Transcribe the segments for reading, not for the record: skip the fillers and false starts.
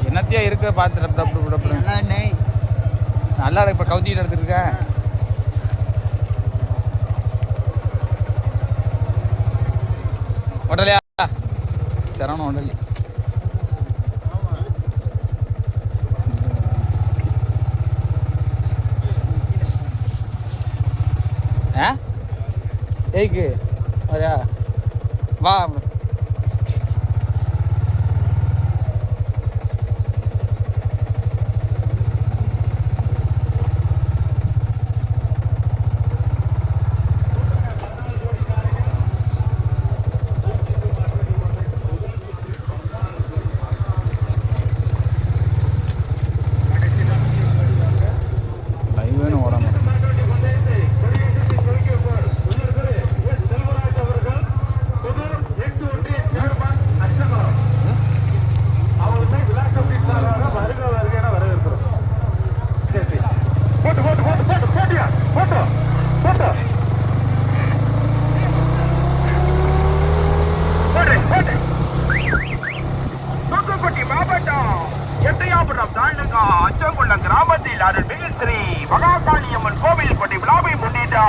என்னத்தையா இருக்க பார்த்து நல்லா இப்போ கவுத்திட்டு எடுத்துருக்கேன். ஒட்டலையா சரவணம் ஒட்டலி ஏய்க்கு வா வா கிராமத்தில் அருள்மிகு ஸ்ரீ மகாகாளியம்மன் கோவில் கொண்டி விழாவை முன்னிட்டா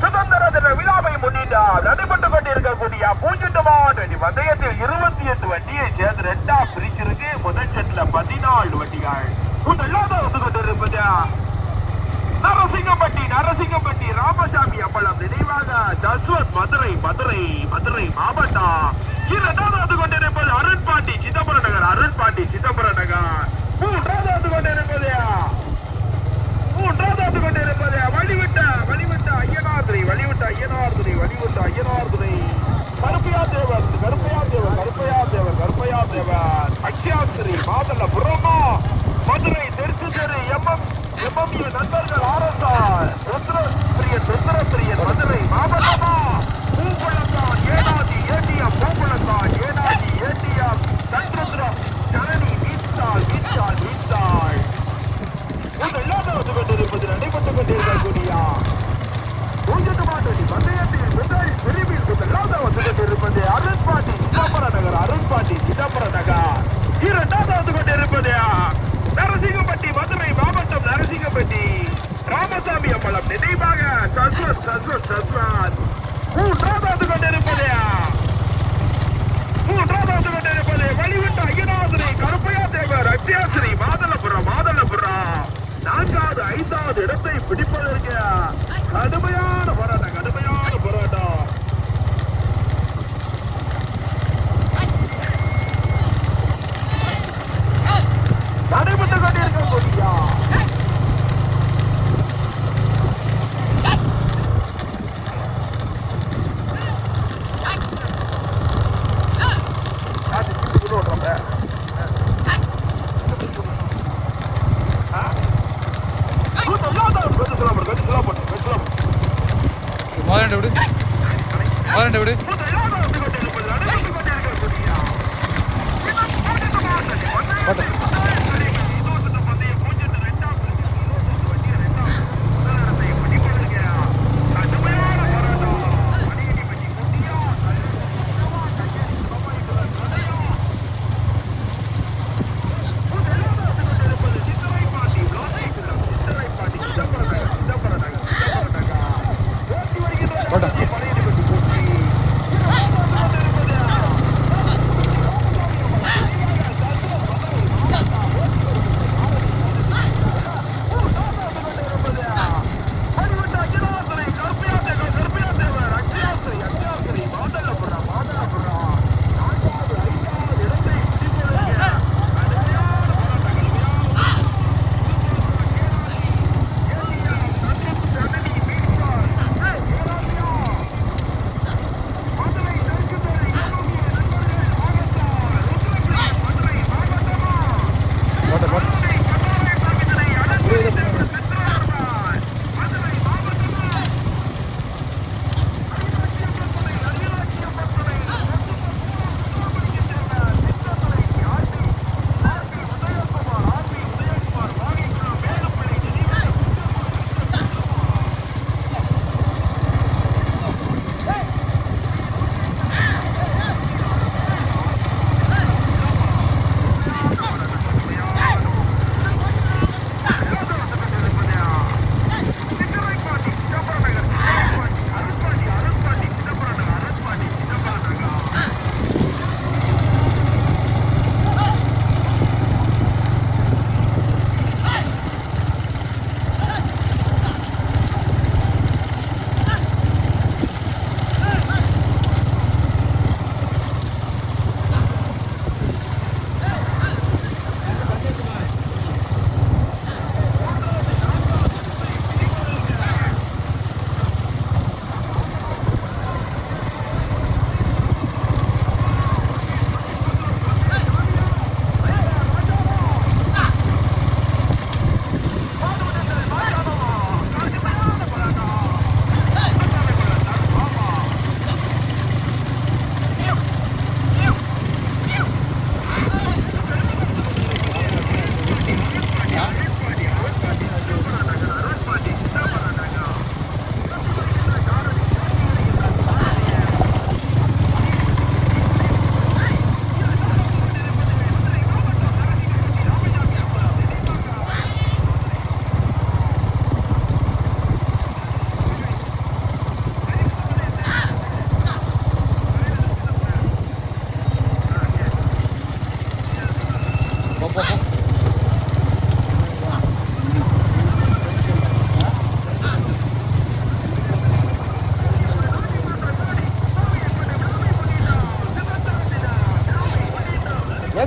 சுதந்திர தின விழாவை முன்னிட்டா நடைபெற்றுக் கொண்டிருக்கக்கூடிய பூஜிட்டமான பந்தயத்தில் 28 வண்டியை சேர்ந்து 2ஆ பிரிச்சிருக்கு. முதல் செட்ல 14 வண்டிகள் முதலாவது வந்து கொண்டிருப்பது நரசிங்கம்பட்டி ராமசாமி அம்பலம் நினைவாக ஜஸ்வந்த் மதுரை மாவட்டம். இரண்டாவது வந்து கொண்டிருப்பது அருண்பாண்டி சிதம்பரம் நகர். மூன்றாவது வந்து கொண்டிருப்பது வழிவிட்ட ஐயனார் துறை கருப்பையா தேவர் அக்ஷயாஸ்ரீ மாதல்ல புறமா மதுரை தெற்கு தெரு எம்எம்யூ நண்பர்கள் ஆர்எஸ்ஆர் சுந்தரப்பிரியன் மதுரை மாவட்டமா பூங்குளத்தான் ஏனாதி ஏடிஎம் சந்திரபுரம் ஜனனி வீட்டாள் முதலாவது கொண்டிருப்பது நடைபெற்றுக் கொண்டிருக்கக்கூடிய பந்தயத்தில் முதல் பிரிவில் முதலாவது வந்து கொண்டிருப்பது அருண்பாண்டி சிதம்பர நகர். இரண்டாவது கொண்டிருப்பது நரசிங்கம்பட்டி மதுரை மாவட்டம் ராமசாமி அம்பலம் நினைவாக சஸ்வத்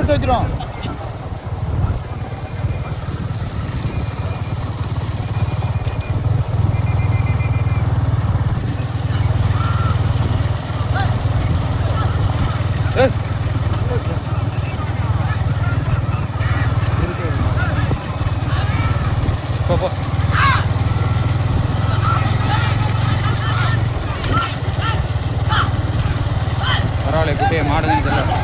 எடுத்து வச்சிரும். போ பரவாயில்ல, குட்டியை மாடுன்னு தெரியல.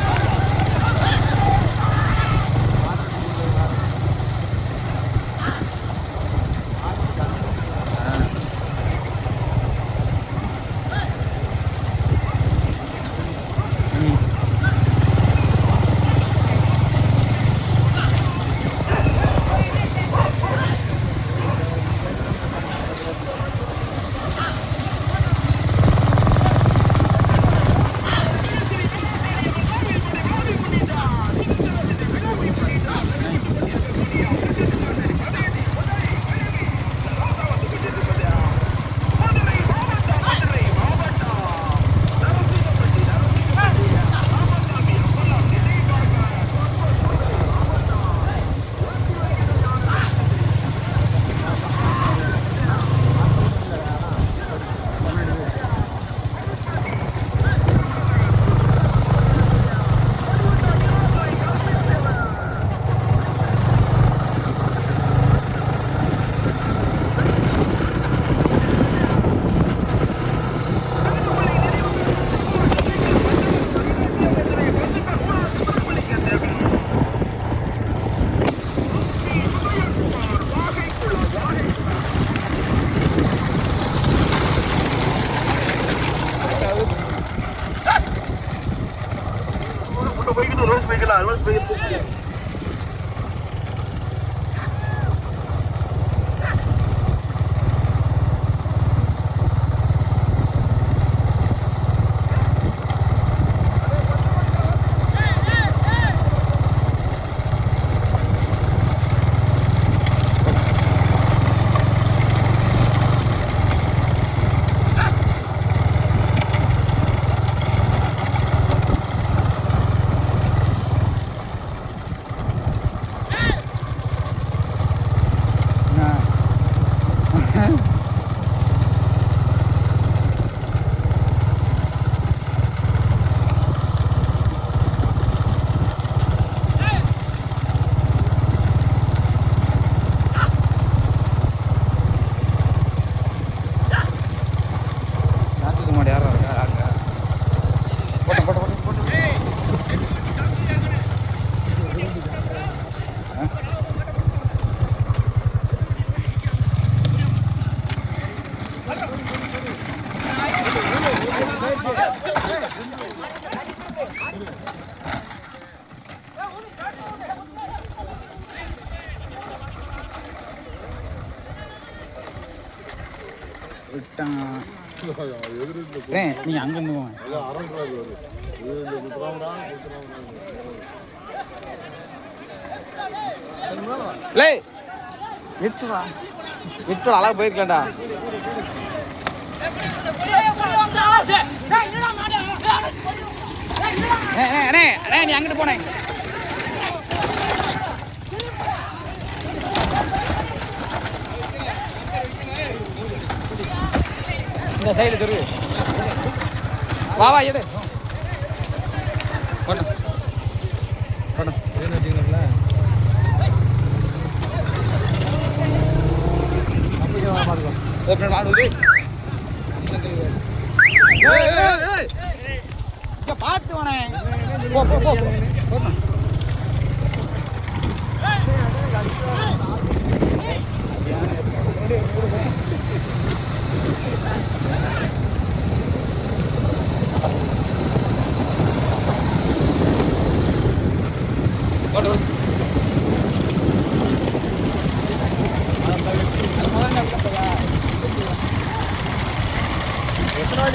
நீங்க அங்க விட்டு அழகா போயிருக்கேன்டா. நீ அங்கிட்டு போனேன். இந்த சைடு துரு வா வா எடு போட்டோம் போட்டோம் வச்சுங்களா ஓப்பன் ஆடுது. பார்த்து வானே போ போ போ போட்டோம்.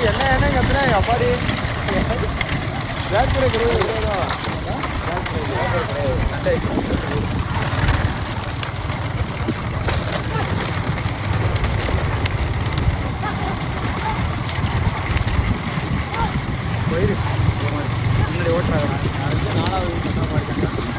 என்ன கத்துனா அப்பாடி பேக் கிடையாது. போயிரு முன்னாடி ஓட்டுறாங்க. 4வது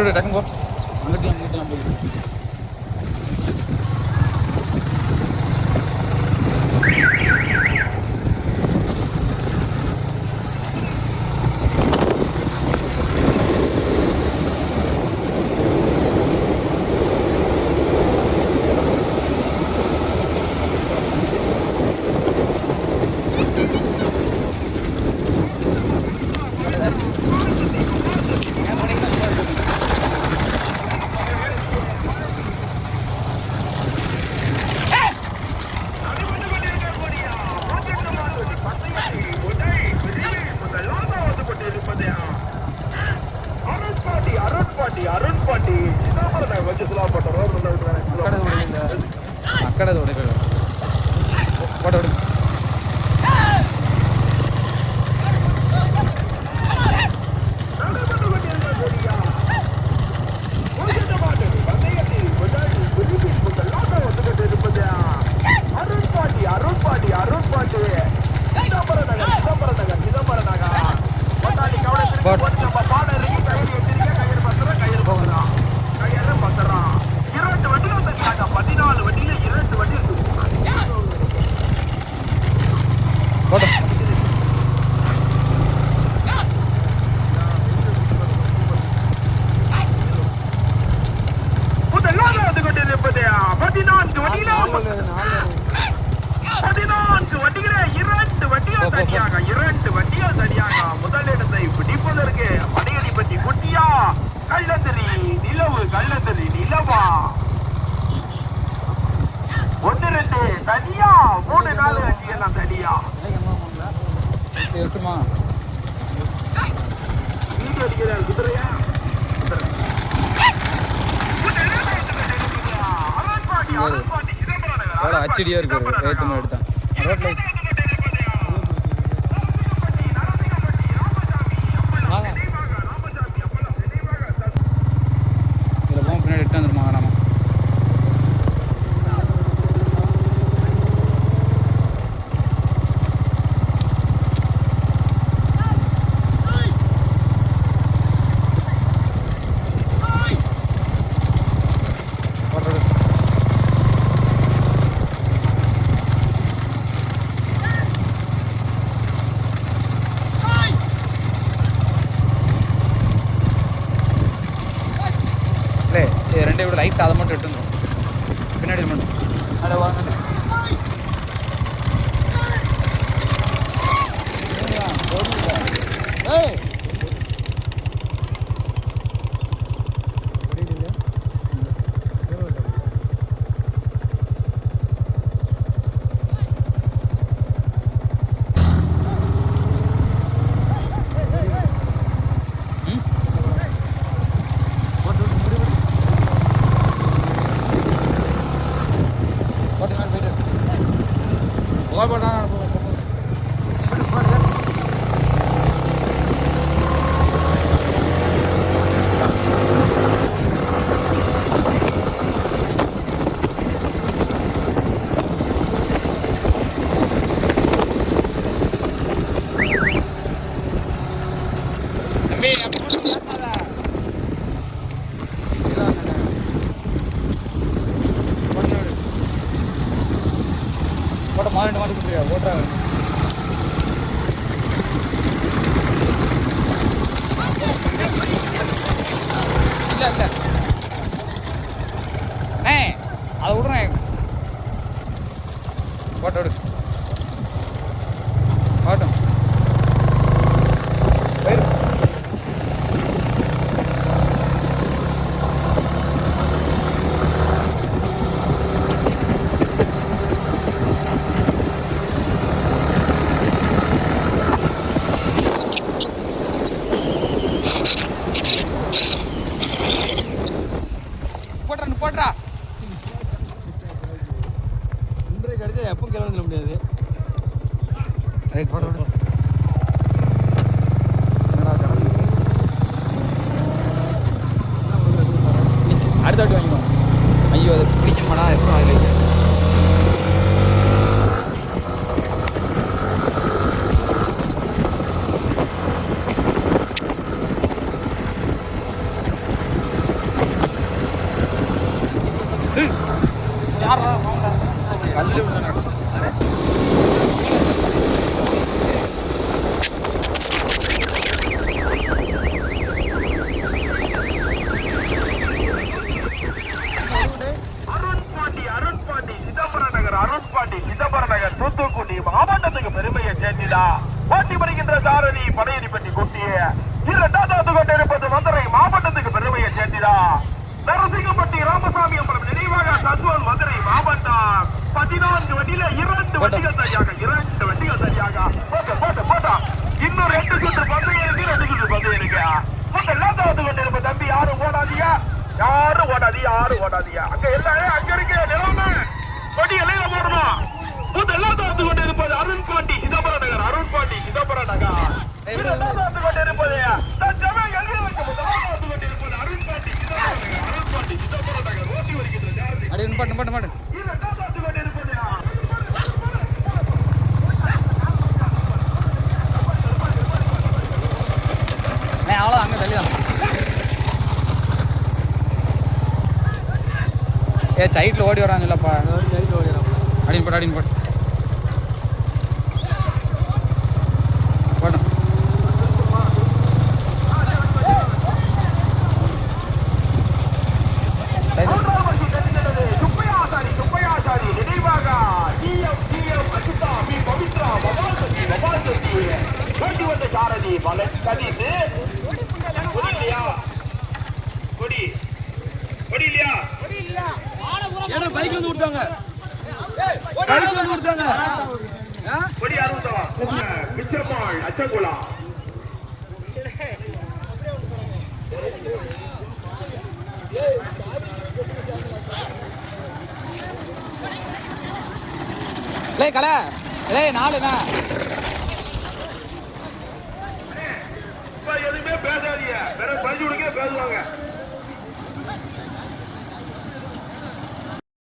பின்னாடி விடு டக்குன்னு போ அங்கிட்டையும் போயிட்டு அக்கடை போட்ட விடு இரண்டு வண்டிகள் சரியாக முதலிடத்தை பிடிப்பதற்கு மணியடிப்பட்டி குட்டியா கள்ளத்தறி நிலவு கள்ளத்தறி நிலவா 1-2 தனியா 3-4 அஞ்சு எல்லாம் தனியா இருக்குமா வீடியோ அடிக்கிறார் குதிரையா அச்சடியா இருக்கு ஏத்தமா எடுத்தான் ரோட்ல பின்னாடி எட்டு வந்துருமாங்க நாம ரெண்டே விட லைட் அதை மட்டும் எடுத்துருந்தோம் பின்னாடி மட்டும் அட வாங்க மாறிட்டு மாறி கொடுத்துருக்கா ஓட்டுறாங்க இல்லை இல்லை அதை விடுறேன் ஓட்ட விடு ஓட்டும் போட்றா இன்றைக்கு அடிச்சா எப்பவும் கிளம்ப முடியாது ரைட் போட விடு அடுத்த வாட்டி வாங்கிக்கோ ஐயோ அதை பிடிக்கமாடா எப்போ அதில் கல்லு சிதம்பரம் நகர் தூத்துக்குடி மாவட்டத்துக்கு பெருமையை சேர்த்திடா. போட்டி வருகின்ற சாரணி படையணி பெட்டி குட்டிய இரண்டாவது கொண்டிருப்பது மதுரை மாவட்டத்துக்கு பெருமையை சேர்த்திடா. நரசிங்கப்பட்டி ராமசாமி அம்பலம் நினைவாக தத்துவம் மதுரை மாவட்டம் 14 வண்டியில 2 வண்டிகள் சரியாக 2 வண்டிகள் சரியாக போட்டா இன்னும் 2 சுற்று பந்தயம் இருக்கு. 2 சுற்று பந்தயம் இருக்கு. முதலாவது கொண்டிருப்ப தம்பி யாரும் ஓடாதியா அங்க எல்லாரும் அங்க இருக்க நிலைமை கொடி எல்லையில போடணும். முதலாவது கொண்டிருப்பது அருண்பாண்டி சிதம்பரம் நகர் இரண்டாவது கொண்டிருப்பது அவ்வளோ அங்கே தள்ளிதான். சைட்டில் ஓடி வரான்னு இல்லப்பா. அடின்னு போட்டு போட்டோம். பைக் வந்து கொடுத்தாங்க அச்சகுலா கலை 4ண்ணா. எதுவுமே பேசாதீங்க, வேற பறிச்சு கொடுக்க பேசுவாங்க.